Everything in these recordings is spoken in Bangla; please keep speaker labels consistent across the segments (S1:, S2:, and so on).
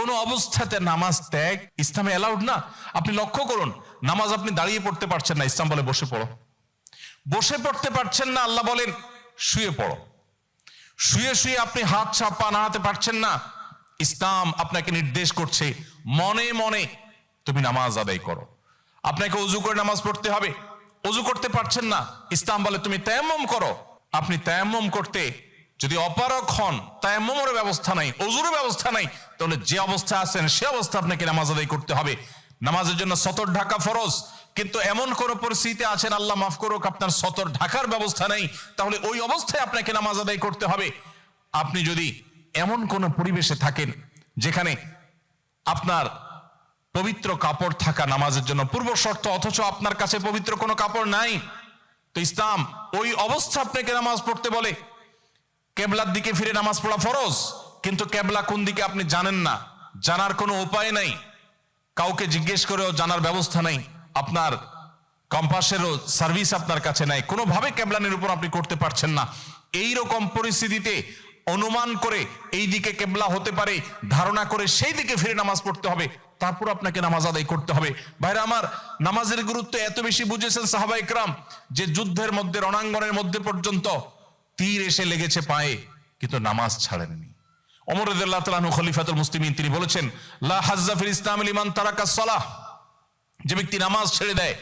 S1: কোন অবস্থাতে নামাজ ত্যাগ ইসলামে অ্যালাউড না। আপনি লক্ষ্য করুন, নামাজ আপনি দাঁড়িয়ে পড়তে পারছেন না, ইসলাম বলে বসে পড়ো। বসে পড়তে পারছেন না, আল্লাহ বলেন শুয়ে পড়ো। শুয়ে শুয়ে আপনি হাত পা নাড়াতে পারছেন না, ইসলাম আপনাকে নির্দেশ করছে মনে মনে তুমি নামাজ আদায় করো। আপনাকে ওযু করে নামাজ পড়তে হবে, ওযু করতে পারছেন না, ইসলাম বলে তুমি তায়াম্মুম করো। আপনি তায়াম্মুম করতে যদি অপারগ হন, তায়াম্মুমের ব্যবস্থা নাই, ওযুর ব্যবস্থা নাই, তাহলে যে অবস্থা আছেন সে অবস্থা আপনাকে নামাজ আদায় করতে হবে। নামাজের জন্য সতর ঢাকা ফরজ, কিন্তু এমন কোন পরিস্থিতিতে আছেন আল্লাহ মাফ করুক আপনার সতর ঢাকার ব্যবস্থা নেই, তাহলে ওই অবস্থায় আপনাকে নামাজ আদায় করতে হবে। আপনি যদি এমন কোন পরিবেশে থাকেন যেখানে আপনার পবিত্র কাপড় থাকা নামাজের জন্য পূর্ব শর্ত, অথচ আপনার কাছে পবিত্র কোনো কাপড় নাই, তো ইসলাম ওই অবস্থা আপনাকে নামাজ পড়তে বলে। কেবলার দিকে ফিরে নামাজ পড়া ফরজ, কিন্তু কেবলা কোন দিকে আপনি জানেন না, জানার কোনো উপায় নাই, কাউকে জিজ্ঞেস করেও জানার ব্যবস্থা নাই, আপনার কম্পাসেরও সার্ভিস আপনার কাছে নাই, কোনোভাবে কেবলানের উপর আপনি করতে পারছেন না। এই রকম পরিস্থিতিতে অনুমান করে এই দিকে কেবলা হতে পারে ধারণা করে সেই দিকে ফিরে নামাজ পড়তে হবে, তারপর আপনাকে নামাজ আদায় করতে হবে। ভাইরা আমার, নামাজের গুরুত্ব এত বেশি বুঝেছেন সাহাবা ইকরাম যে যুদ্ধের মধ্যে, রণাঙ্গনের মধ্যে পর্যন্ত তীর এসে লেগেছে পায়ে, কিন্তু নামাজ ছাড়েননি। ওমর রাদিয়াল্লাহু তাআলা আনহু খলিফাতুল মুসলিমিন, তিনি বলেছেন লা হাজ্জা ফিল ইসলাম লিমান তারাকা সালাহ, যে ব্যক্তি নামাজ ছেড়ে দেয়,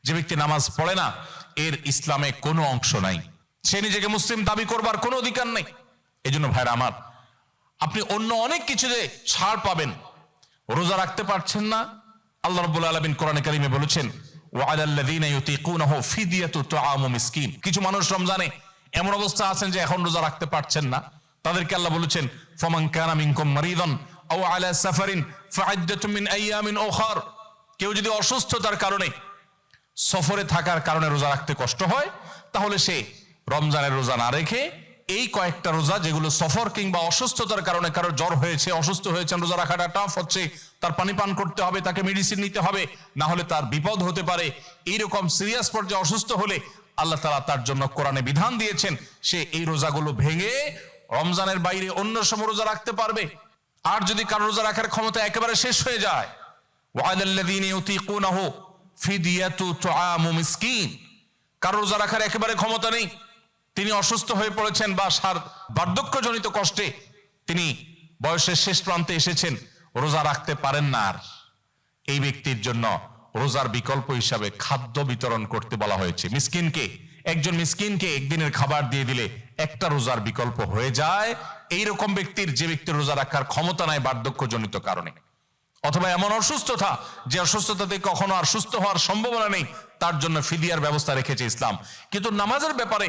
S1: যে ব্যক্তি নামাজ পড়ে না, এর ইসলামে কোনো অংশ নাই, সে নিজেকে মুসলিম দাবি করবার কোনো অধিকার নেই। এই জন্য ভাইরা আমার, আপনি অন্য অনেক কিছুতে ছাড় পাবেন, রোজা রাখতে পারছেন না, আল্লাহ রাব্বুল আলামিন কোরআনে কারিমে বলেছেন ওয়া আলাল্লাযীনা ইউতীকুনাহু ফিদিয়াতু তুআমু মিসকিন। কিছু মানুষ রমজানে এমন অবস্থা আছেন যে এখন রোজা রাখতে পারছেন না, তাদেরকে আল্লাহ বলেছেন ফামান কানা মিনকুম মারিদান আও আলা সাফারিন ফাইদ্দাতুম মিন আইয়ামিন উখার। কেউ যদি অসুস্থতার কারণে, সফরে থাকার কারণে রোজা রাখতে কষ্ট হয়, তাহলে সে রমজানের রোজা না রেখে এই কয়েকটা রোজা, যেগুলো সফর কিংবা অসুস্থতার কারণে, কারো জ্বর হয়েছে, অসুস্থ হয়েছেন, রোজা রাখাটা টাফ হচ্ছে, তার পানি পান করতে হবে, তাকে মেডিসিন নিতে হবে, না হলে তার বিপদ হতে পারে, এইরকম সিরিয়াস পর্যায়ে অসুস্থ হলে আল্লাহ তাআলা তার জন্য কোরআনে বিধান দিয়েছেন সে এই রোজাগুলো ভেঙে রমজানের বাইরে অন্য সময় রোজা রাখতে পারবে। আর যদি কারো রোজা রাখার ক্ষমতা একেবারে শেষ হয়ে যায়, ওয়ালাল্লাযীনা ইউতীকুনাহু ফিদিয়াতু তুআমু মিসকিন, কারো রোজা রাখার একেবারে ক্ষমতা নেই, তিনি অসুস্থ হয়ে পড়েছেন বা বার্ধক্যজনিত কষ্টে তিনি বয়সের শেষ প্রান্তে এসেছেন, রোজা রাখতে পারেন না, আর এই ব্যক্তির জন্য রোজার বিকল্প হিসাবে খাদ্য বিতরণ করতে বলা হয়েছে। মিসকিনকে, একজন মিসকিনকে একদিনের খাবার দিয়ে দিলে একটা রোজার বিকল্প হয়ে যায়। এইরকম ব্যক্তির, যে ব্যক্তির রোজা রাখার ক্ষমতা নাই বার্ধক্যজনিত কারণে, অথবা এমন অসুস্থতা যে অসুস্থতাতে কখনো আর সুস্থ হওয়ার সম্ভাবনা নেই, তার জন্য ফিদিয়ার ব্যবস্থা রেখেছে ইসলাম। কিন্তু নামাজের ব্যাপারে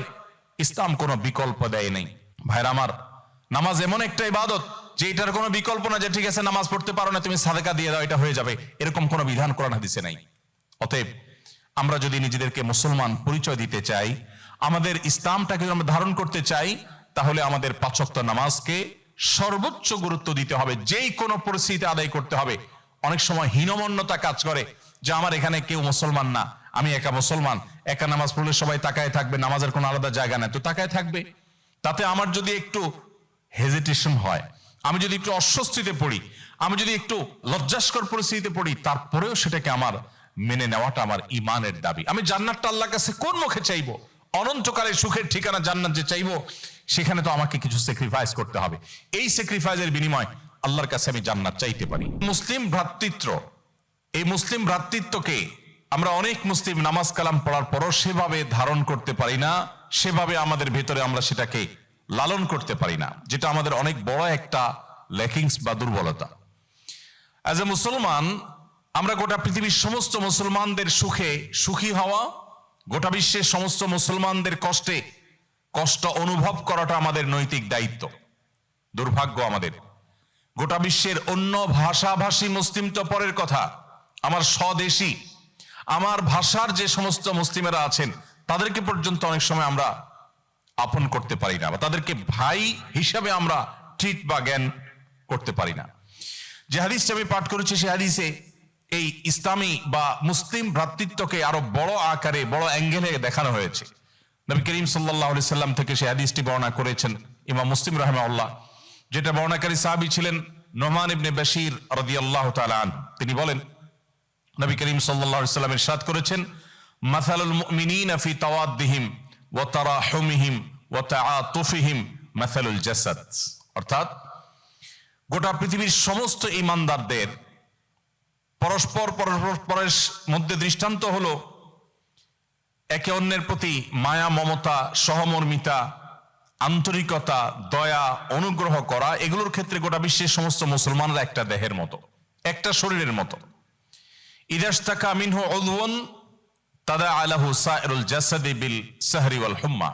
S1: ইসলাম কোনো বিকল্প দেয় নাই। ভাইরা আমার, নামাজ এমন একটা ইবাদত যে এটার কোনো বিকল্প না, যে ঠিক আছে নামাজ পড়তে পারো না, তুমি সাদেকা দিয়ে দাও, এটা হয়ে যাবে, এরকম কোনো বিধান কোরআন হাদিসে নাই। অতএব আমরা যদি নিজেদেরকে মুসলমান পরিচয় দিতে চাই, আমাদের ইসলামটাকে আমরা ধারণ করতে চাই, তাহলে আমাদের 5 ওয়াক্ত নামাজকে সর্বোচ্চ গুরুত্ব দিতে হবে, যেই কোনো পরিস্থিতিতে আদায় করতে হবে। অনেক সময় হীনমন্যতা কাজ করে যে আমার এখানে কেউ মুসলমান না, আমি একা মুসলমান, একা নামাজ পড়লে সবাই তাকায় থাকবে, নামাজের কোনো আলাদা জায়গা নেই, তো তাকায় থাকবে। তাতে আমার যদি একটু হেজিটেশন হয়, আমি যদি একটু অস্বস্তিতে পড়ি, আমি যদি একটু লজ্জাস্কর পরিস্থিতিতে পড়ি, তারপরেও সেটাকে আমার মেনে নেওয়াটা আমার ইমানের দাবি। আমি জান্নাতটা আল্লাহর কাছে কোন মুখে চাইবো? অনন্তকালের সুখের ঠিকানা জান্নাত যে চাইবো, সেখানে তো আমাকে কিছু স্যাক্রিফাইস করতে হবে। এই স্যাক্রিফাইসের বিনিময় আল্লাহর কাছে আমি জান্নাত চাইতে পারি। মুসলিম ভ্রাতৃত্ব, এই মুসলিম ভ্রাতৃত্বকে আমরা অনেক মুসলিম নামাজ কালাম পড়ার পরও সেভাবে ধারণ করতে পারি না, সেভাবে আমাদের ভেতরে আমরা সেটাকে লালন করতে পারি না, যেটা আমাদের অনেক বড় একটা ল্যাকিংস বা দুর্বলতা। অ্যাজ এ মুসলমান, আমরা গোটা পৃথিবীর সমস্ত মুসলমানদের সুখে সুখী হওয়া, গোটা বিশ্বের সমস্ত মুসলমানদের কষ্টে কষ্ট অনুভব করাটা আমাদের নৈতিক দায়িত্ব। দুর্ভাগ্য আমাদের, গোটা বিশ্বের অন্য ভাষাভাষী মুসলিম তো পরের কথা, আমার স্বদেশী, আমার ভাষার যে সমস্ত মুসলিমেরা আছেন, তাদেরকে পর্যন্ত অনেক সময় আমরা আপন করতে পারি না, বা তাদেরকে ভাই হিসাবে আমরা ট্রিট বা জ্ঞান করতে পারি না। যে হাদিসটা আমি পাঠ করেছি, সে হাদিসে এই ইসলামী বা মুসলিম ভ্রাতৃত্বকে আরো বড় আকারে, বড় অ্যাঙ্গেলে দেখানো হয়েছে। নবী করিম সাল্লাল্লাহু আলাইহি সাল্লাম থেকে সে হাদিসটি বর্ণনা করেছেন ইমাম মুসলিম রাহিমাহুল্লাহ, যেটা বর্ণনাকারী সাহাবী ছিলেন নোমান ইবনে বাশির রাদিয়াল্লাহু তাআলা আনহু তিনি বলেন, নবী করিম সাল্লাল্লাহু আলাইহি ওয়াসাল্লাম ইরশাদ করেছেন, মাসালুল মুমিনিনা ফি তাওয়াদ্দিহিম ওয়া তারাহুমিহিম ওয়া তাআতুফিহিম মাসালুল জাসাদ। অর্থাৎ গোটা পৃথিবীর সমস্ত ঈমানদারদের পরস্পরের মধ্যে দৃষ্টান্ত হলো একে অন্যের প্রতি মায়া, মমতা, সহমর্মিতা, আন্তরিকতা, দয়া, অনুগ্রহ করা। এগুলোর ক্ষেত্রে গোটা বিশ্বের সমস্ত মুসলমানরা একটা দেহের মতো, একটা শরীরের মতো। ইদাশতাকা মিনহু উযওয়ান তাদাআ লাহু সাইরুল জাসাদি বিল সাহরি ওয়াল হুম্মা।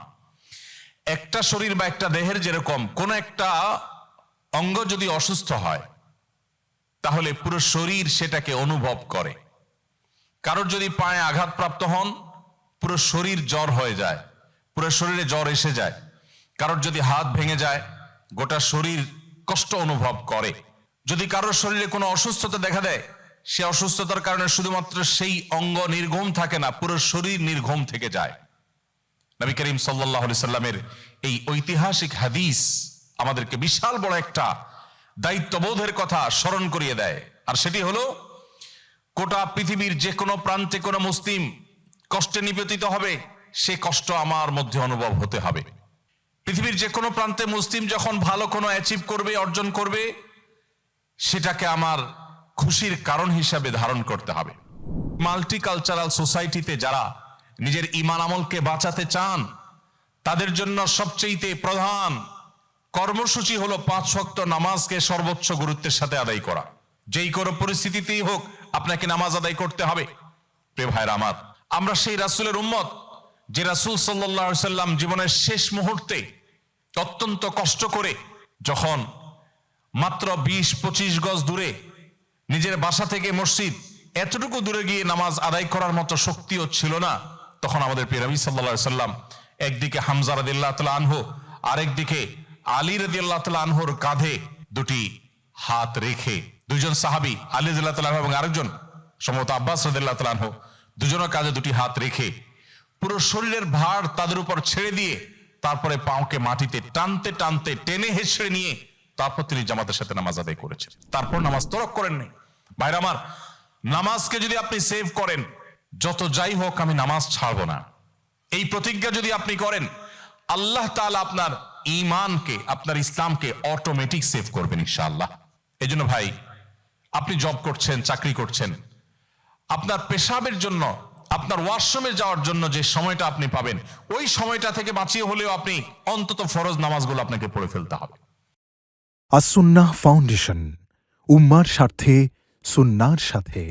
S1: একটা শরীর বা একটা দেহের যেরকম কোন একটা অঙ্গ যদি অসুস্থ হয় তাহলে পুরো শরীর সেটাকে অনুভব করে। কারোর যদি পায়ে আঘাতপ্রাপ্ত হন পুরো শরীর জ্বর হয়ে যায়, পুরো শরীরে জ্বর এসে যায়। কারোর যদি হাত ভেঙে যায় গোটা শরীর কষ্ট অনুভব করে। যদি কারোর শরীরে কোনো অসুস্থতা দেখা দেয় সে অসুস্থতার কারণে শুধুমাত্র সেই অঙ্গ নির্ঘুম থাকে না, পুরো শরীর নির্ঘুম থেকে যায়। নবী করিম সাল্লাল্লাহু আলাইহি সাল্লামের এই ঐতিহাসিক হাদিস আমাদেরকে বিশাল বড় একটা দায়িত্ববোধের কথা স্মরণ করিয়ে দেয়। আর সেটি হলো গোটা পৃথিবীর যে কোনো প্রান্তে কোনো মুসলিম কষ্টে নিপতিত হবে সে কষ্ট আমার মধ্যে অনুভব হতে হবে। পৃথিবীর যে কোনো প্রান্তে মুসলিম যখন ভালো কোনো অ্যাচিভ করবে, অর্জন করবে, সেটাকে আমার খুশির কারণ হিসাবে ধারণ করতে হবে। মাল্টিকালচারাল সোসাইটিতে যারা নিজের ঈমান আমলকে বাঁচাতে চান তাদের জন্য সবচেয়ে প্রধান কর্মসূচি হলো 5 ওয়াক্ত নামাজকে সর্বোচ্চ গুরুত্বের সাথে আদায় করা। যেই কোনো পরিস্থিতিতেই হোক আপনাকে নামাজ আদায় করতে হবে। প্রিয় ভাইরা আমার, আমরা সেই রাসূলের উম্মত যে রাসূল সাল্লাল্লাহু আলাইহি সাল্লাম জীবনের শেষ মুহূর্তে অত্যন্ত কষ্ট করে যখন মাত্র 20-25 গজ দূরে নিজের বাসা থেকে মসজিদ এতটুকু দূরে গিয়ে নামাজ আদায় করার মতো শক্তিও ছিল না, তখন আমাদের প্রিয় নবী সাল্লাল্লাহু আলাইহি সাল্লাম একদিকে হামজা রাদিয়াল্লাহু তাআলা আনহু, আরেকদিকে আলী রাদিয়াল্লাহু তাআলা আনহুর কাঁধে দুটি হাত রেখে, দুইজন সাহাবী আলী রাদিয়াল্লাহু তাআলা এবং আরেকজন সম্ভবত আব্বাস রাদিয়াল্লাহু তাআলা আনহু, দুজনের কাঁধে দুটি হাত রেখে পুরো শরীরের ভার তাদের উপর ছেড়ে দিয়ে তারপরে পাওকে মাটিতে টানতে টানতে টেনে হেঁচড়ে নিয়ে তারপর তিনি জামাতের সাথে নামাজ আদায় করেছেন। তারপর নামাজ তরক করেন নাই। ভাইরা আমার, নামাজকে যদি আপনি সেভ করেন, যত যাই হোক আমি নামাজ ছাড়বো না, এই প্রতিজ্ঞা যদি আপনি করেন, আল্লাহ তাআলা আপনার ঈমানকে, আপনার ইসলামকে অটোমেটিক সেভ করবেন ইনশাআল্লাহ। এই জন্য ভাই, আপনি জব করছেন, চাকরি করছেন, আপনার পেশাবের জন্য, আপনার ওয়াশরুমে যাওয়ার জন্য যে সময়টা আপনি পাবেন, ওই সময়টা থেকে বাঁচিয়ে হলেও আপনি অন্তত ফরজ নামাজগুলো আপনাকে পড়ে ফেলতে হবে।
S2: আস-সুন্নাহ ফাউন্ডেশন, উম্মার স্বার্থে সুন্নাহর সাথে।